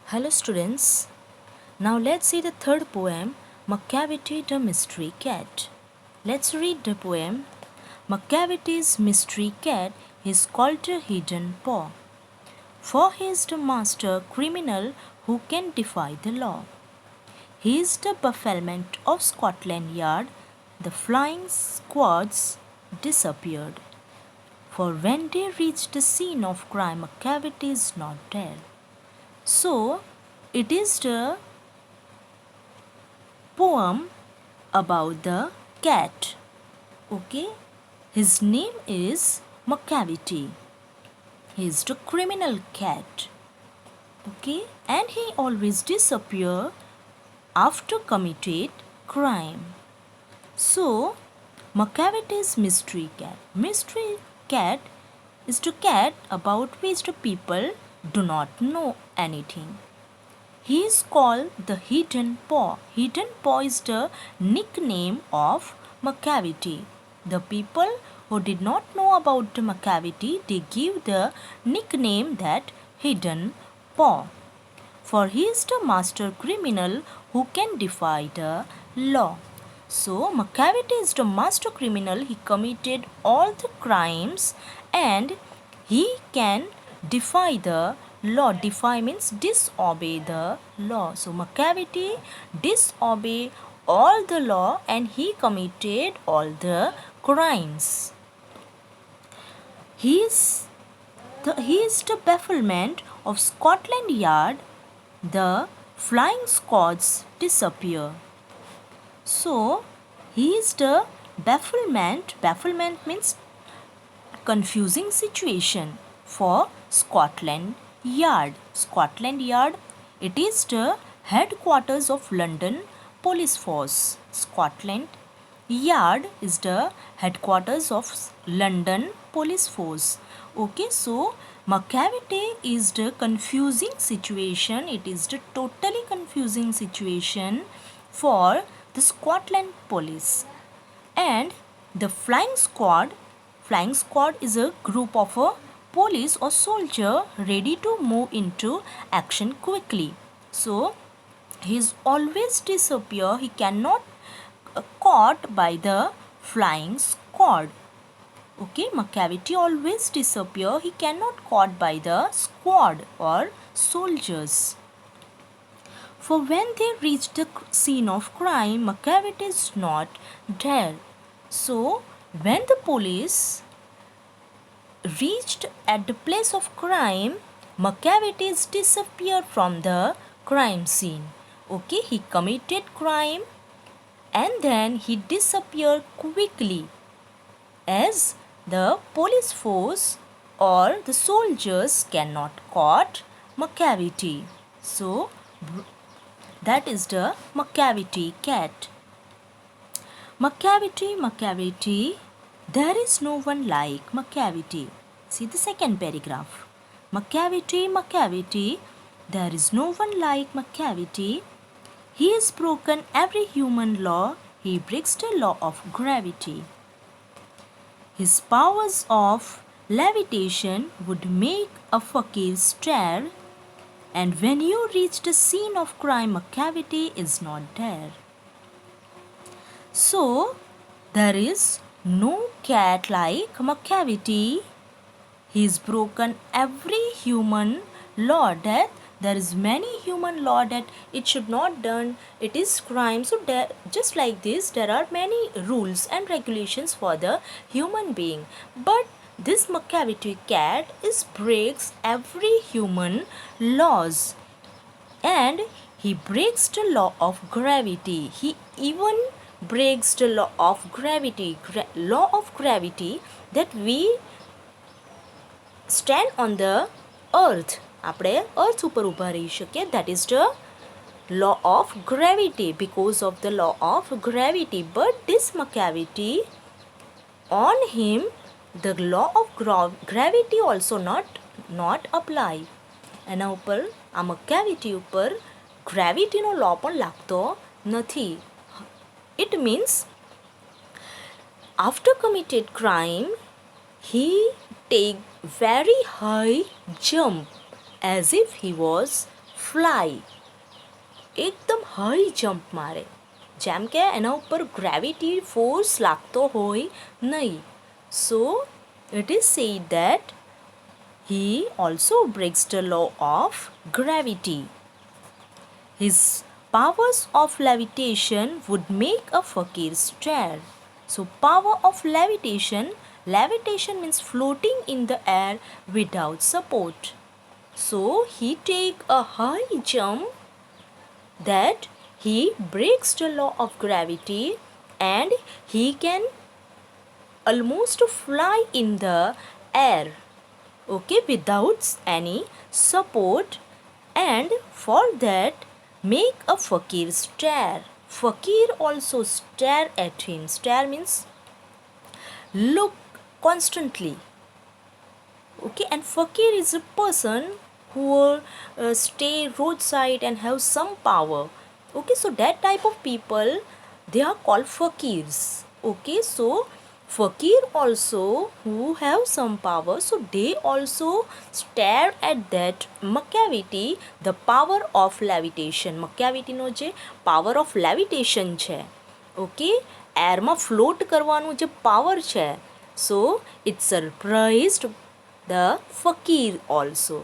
Hello students, now let's see the third poem, Macavity the Mystery Cat. Let's read the poem. Macavity's mystery cat is called a hidden paw, for he is the master criminal who can defy the law. He is the bafflement of Scotland Yard. The flying squads disappeared, for when they reached the scene of crime, Macavity is not there. So, it is the poem about the cat. Okay, his name is Macavity. He is the criminal cat. Okay, and he always disappear after committed crime. So, Macavity's mystery cat. Mystery cat is the cat about which the people do not know anything. He is called the Hidden Paw. Hidden Paw is the nickname of Macavity. The people who did not know about the Macavity, they give the nickname that Hidden Paw. For he is the master criminal who can defy the law. So, Macavity is the master criminal. He committed all the crimes and he can defy the law. Defy means disobey the law. So, Macavity disobey all the law and he committed all the crimes. He is the bafflement of Scotland Yard. The flying squads disappear. So, he is the bafflement. Bafflement means confusing situation for Scotland Yard. Scotland Yard, it is the headquarters of London Police Force. Scotland Yard is the headquarters of London Police Force. Okay, so Macavity is the confusing situation. It is the totally confusing situation for the Scotland Police. And the flying squad is a group of a police or soldier ready to move into action quickly. So he is always disappear. He cannot caught by the flying squad. Okay, Macavity always disappear. He cannot caught by the squad or soldiers. For when they reach the scene of crime, Macavity is not there. So, when the police reached at the place of crime, Macavity is disappeared from the crime scene. Okay, he committed crime and then he disappeared quickly as the police force or the soldiers cannot caught Macavity. So, that is the Macavity cat. Macavity, there is no one like Macavity. See the second paragraph. Macavity, there is no one like Macavity. He has broken every human law. He breaks the law of gravity. His powers of levitation would make a fakir stare. And when you reach the scene of crime, Macavity is not there. So, there is no cat like Macavity. He's broken every human law that there is many human law that it should not done. It is crime. So, just like this, there are many rules and regulations for the human being. But this Macavity cat breaks every human laws and he breaks the law of gravity. He even breaks the law of gravity. Law of gravity that we stand on the earth. આપણે earth ઉપર ઊભા રહી શકીએ. That is the law of gravity, because of the law of gravity. But this Macavity, on him the law of gravity also not apply. એના ઉપર આ Macavity ઉપર ગ્રેવિટીનો law પણ લાગતો નથી. It means after committed crime he take very high jump as if he was fly, એકદમ high jump મારે, જેમ કે એના ઉપર ગ્રેવિટી ફોર્સ લાગતો હોય નહીં. સો it is said that he also breaks the law of gravity. His powers of levitation would make a fakir stare. So power of levitation, levitation means floating in the air without support. So he take a high jump that he breaks the law of gravity and he can almost fly in the air, okay, without any support, and for that make a fakir stare. Fakir also stare at him. Stare means look constantly, okay, and fakir is a person who stay roadside and have some power, okay. So that type of people, they are called fakirs, okay. So fakir also who have some power, so they also stare at that macavity, the power of levitation. Macavity નો જે power of levitation છે, okay, એરમાં float કરવાનું જે power છે, so it surprised the fakir also.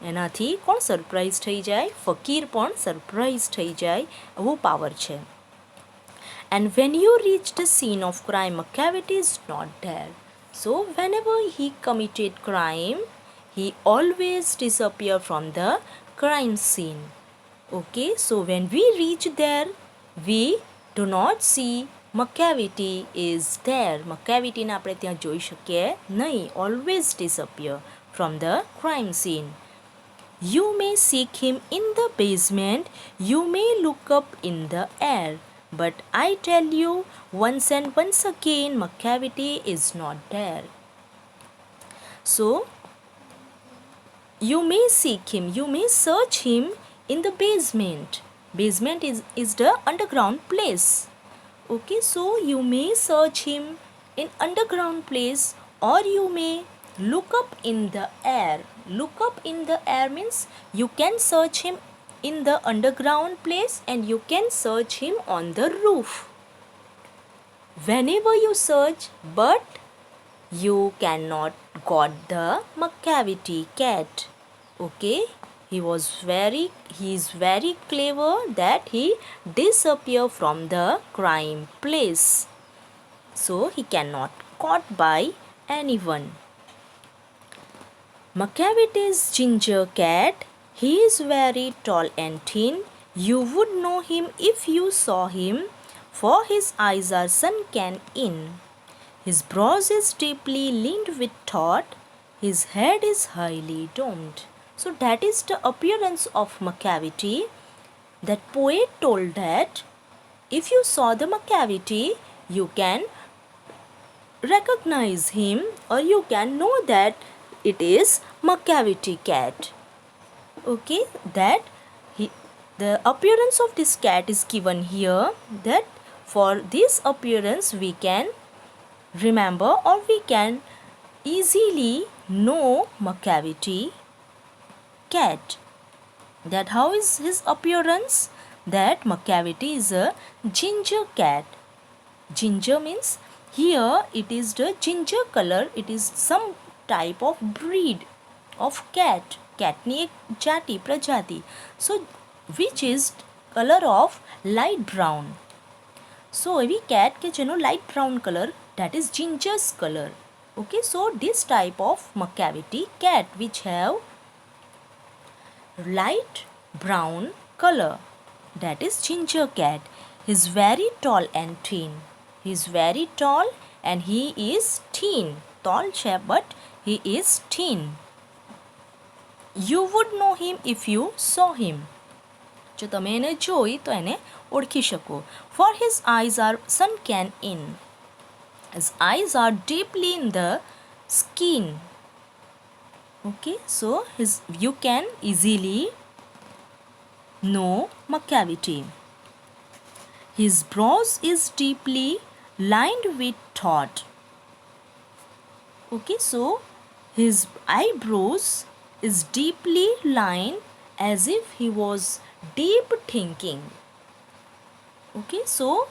એનાથી કોણ surprise થઈ જાય? ફકીર પણ સરપ્રાઇઝ થઈ જાય, એવો પાવર છે. And when you reach the scene of crime, Macavity is not there. So whenever he committed crime, he always disappear from the crime scene. Okay, so when we reach there, we do not see Macavity is there. Macavity ને આપણે ત્યાં જોઈ શકીએ નહીં. Always disappear from the crime scene. You may seek him in the basement, you may look up in the air, but I tell you once and once again, Macavity is not there. So you may seek him, you may search him in the basement. Basement is the underground place, okay. So you may search him in underground place, or you may look up in the air. Look up in the air means you can search him in the underground place and you can search him on the roof. Whenever you search, but you cannot got the Macavity cat, okay. He is very clever that he disappear from the crime place, so he cannot caught by anyone. Macavity's ginger cat, he is very tall and thin. You would know him if you saw him, for his eyes are sunken in. His brows is deeply lined with thought. His head is highly domed. So that is the appearance of Macavity. That poet told that if you saw the Macavity, you can recognize him, or you can know that it is Macavity cat, okay. That the appearance of this cat is given here, that for this appearance we can remember, or we can easily know Macavity cat. That how is his appearance? That Macavity is a ginger cat. Ginger means here it is the ginger color, it is some type of breed of cat. Cat ની એક જાતિ, પ્રજાતિ. So which is color of light brown. So એવી cat કે જેનો light brown color, that is ginger's color, okay. So this type of Macavity cat which have light brown color, that is ginger cat. He is very tall and thin. He is very tall and he is thin. Tall છે but he is thin. You would know him if you saw him. જો તમે એને જોઈ તો એને ઓળખી શકો. For his eyes are sunken in. His eyes are deeply in the skin. Okay, so you can easily know Macavity. His brows is deeply lined with thought. Okay, so his eyebrows is deeply lined as if he was deep thinking. Okay, so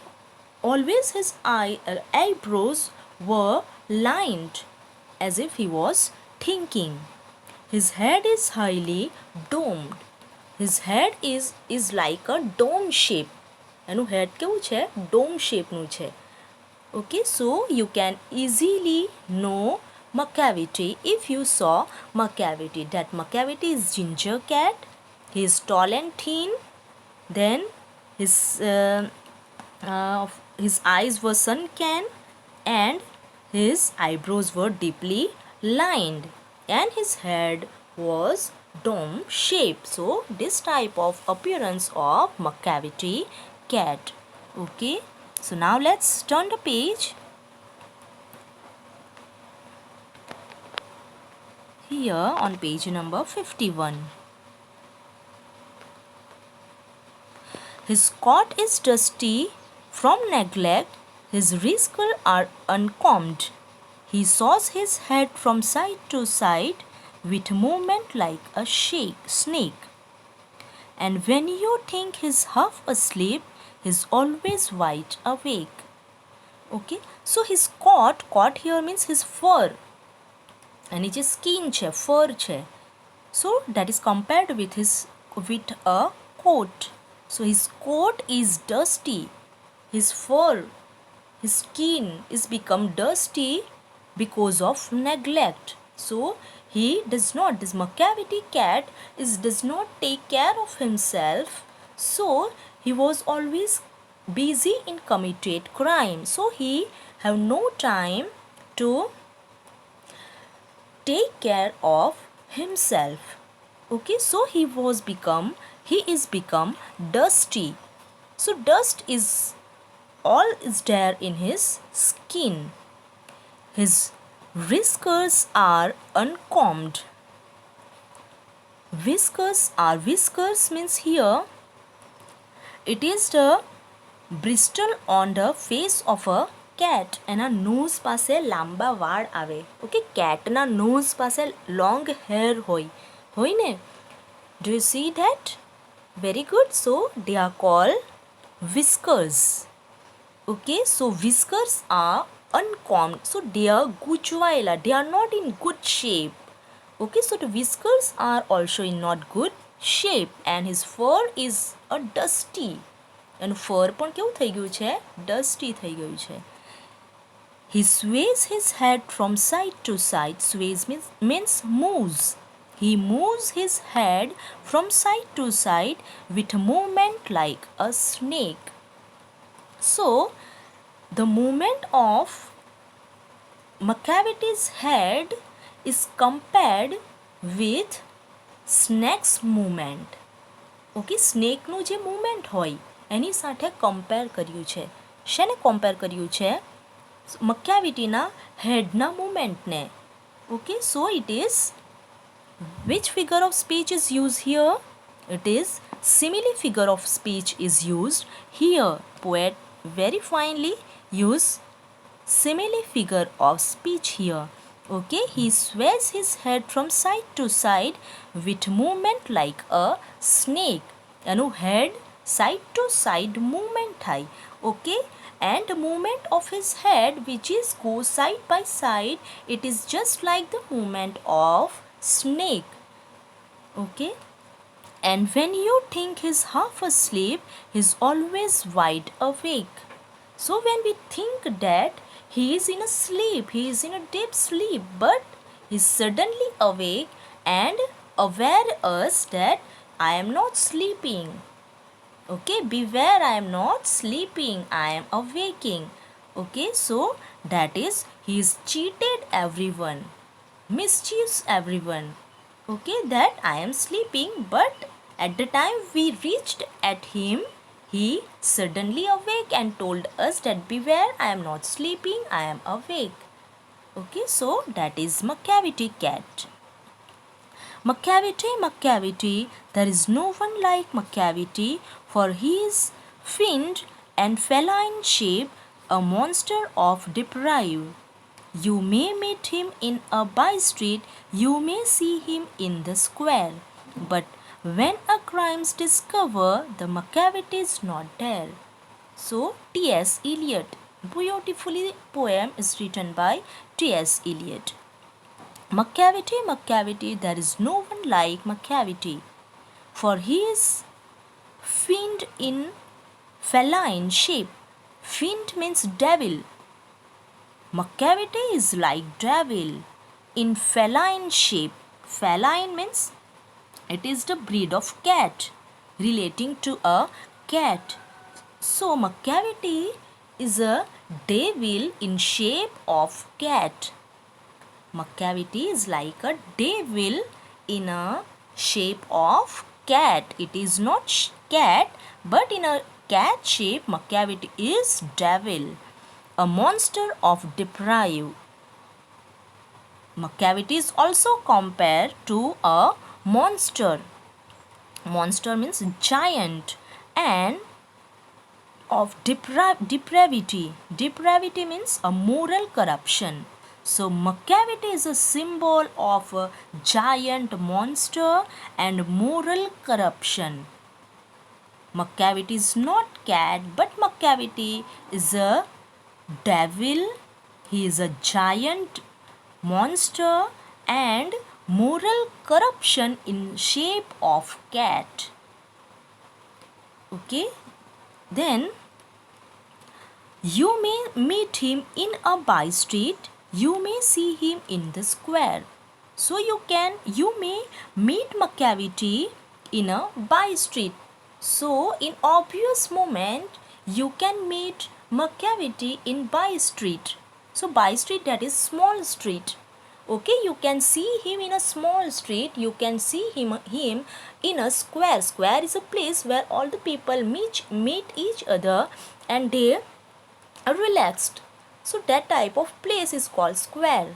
always his eyebrows were lined as if he was thinking. His head is highly domed. His head is like a dome shape. એનું head કેવું છે? Dome shape નું છે. Okay, so you can easily know Macavity if you saw Macavity. That Macavity is ginger cat. He is tall and thin. Then his eyes were sunken and his eyebrows were deeply lined and his head was dome shaped. So this type of appearance of Macavity cat. Okay, so now let's turn the page. Here on page number 51. His coat is dusty from neglect, his whiskers are uncombed. He saws his head from side to side with movement like a snake. And when you think he's half asleep, he's always wide awake. Okay, so his coat here means his fur. And his skin છે, fur છે. So that is compared with a coat. So his coat is dusty. His fur, his skin is become dusty because of neglect. So he does not, this Macavity cat does not take care of himself. So he was always busy in committed crime. So he have no time to take care of himself. Okay, so he is become dusty. So dust is all is there in his skin. His whiskers are uncombed. Whiskers means here it is the bristle on the face of a cat. એના nose પાસે લાંબા વાળ આવે. Okay, કેટના nose પાસે long hair હોય ને. Do you see that? Very good. So they are called whiskers. Okay, so whiskers are uncombed. So they are gujwaila. They are not in good shape. Okay, so the whiskers are also in not good shape and his fur is a dusty. And fur પણ કેવું થઈ ગયું છે? Dusty થઈ ગયું છે. He sways his head from side to side. Sways means moves. He moves his head from side to side with movement like a snake. So the movement of Macavity's head is compared with snake's movement. Okay, snake નું જે movement હોય એની સાથે compare કર્યું છે. શેને compare કર્યું છે? Macavityના headના movementને. Okay, so it is, which figure of speech is used here? It is simile figure of speech is used here. Poet very finely use simile figure of speech here. Okay, he sways his head from side to side with movement like a snake. એનું head side to side movement થાય. Okay, and the movement of his head which is goes side by side, it is just like the movement of snake. Okay, and when you think he's half asleep, he's always wide awake. So when we think that he is in a sleep, he is in a deep sleep, but he's suddenly awake and aware us that I am not sleeping. Okay, beware, I am not sleeping, I am awaking. Okay, so that is he is cheated everyone, mischiefs everyone. Okay, that I am sleeping, but at the time we reached at him, he suddenly awake and told us that beware, I am not sleeping, I am awake. Okay, so that is Macavity cat. Macavity, there is no one like Macavity, for he is finned and feline shape, a monster of deprive. You may meet him in a by street, you may see him in the square, but When a crime is discovered, the McCavity is not there. So, T.S. Eliot. Beautifully poem is written by T.S. Eliot. McCavity, McCavity, there is no one like McCavity, for he is fiend in feline shape. Fiend means devil. McCavity is like devil in feline shape. Feline means it is the breed of cat, relating to a cat. So McCavity is a devil in shape of cat. McCavity is like a devil in a shape of cat. It is not cat, but in a cat shape, McCavity is devil, a monster of deprived. McCavity is also compared to a monster. Monster means giant and of depravity. Depravity means a moral corruption. So McCavity is a symbol of a giant monster and moral corruption. McCavity is not cat, but McCavity is a devil. He is a giant monster and moral corruption in shape of cat. Okay, then you may meet him in a by street, you may see him in the square. So you may meet McCavity in a by street. So in obvious moment you can meet McCavity in by street. So by street, that is small street. Okay, you can see him in a small street, you can see him in a square. Square is a place where all the people meet each other and they are relaxed. So that type of place is called square.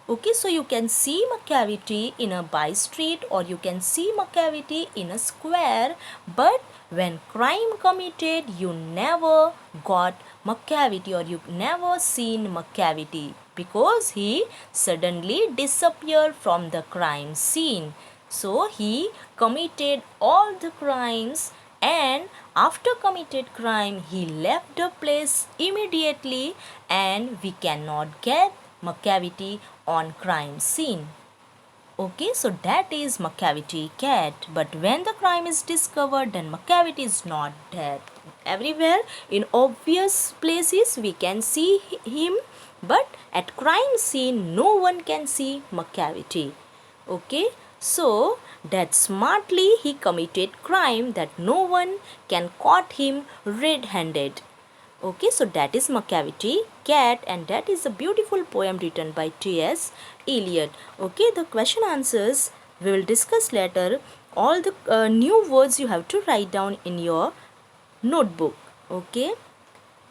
Okay, so you can see McCavity in a by street or you can see McCavity in a square, but when crime committed, you never got McCavity or you never seen McCavity because he suddenly disappeared from the crime scene. So he committed all the crimes and after committed crime he left the place immediately and we cannot get McCavity on crime scene. Okay, so that is McCavity cat. But when the crime is discovered, then McCavity is not there. Everywhere in obvious places we can see him, but at crime scene no one can see McCavity. Okay, so that smartly he committed crime that no one can caught him red-handed. Okay, so that is McCavity cat and that is a beautiful poem written by T.S. Eliot. Okay, the question answers we will discuss later. All the new words you have to write down in your notebook. Okay,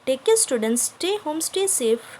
take care students, stay home, stay safe.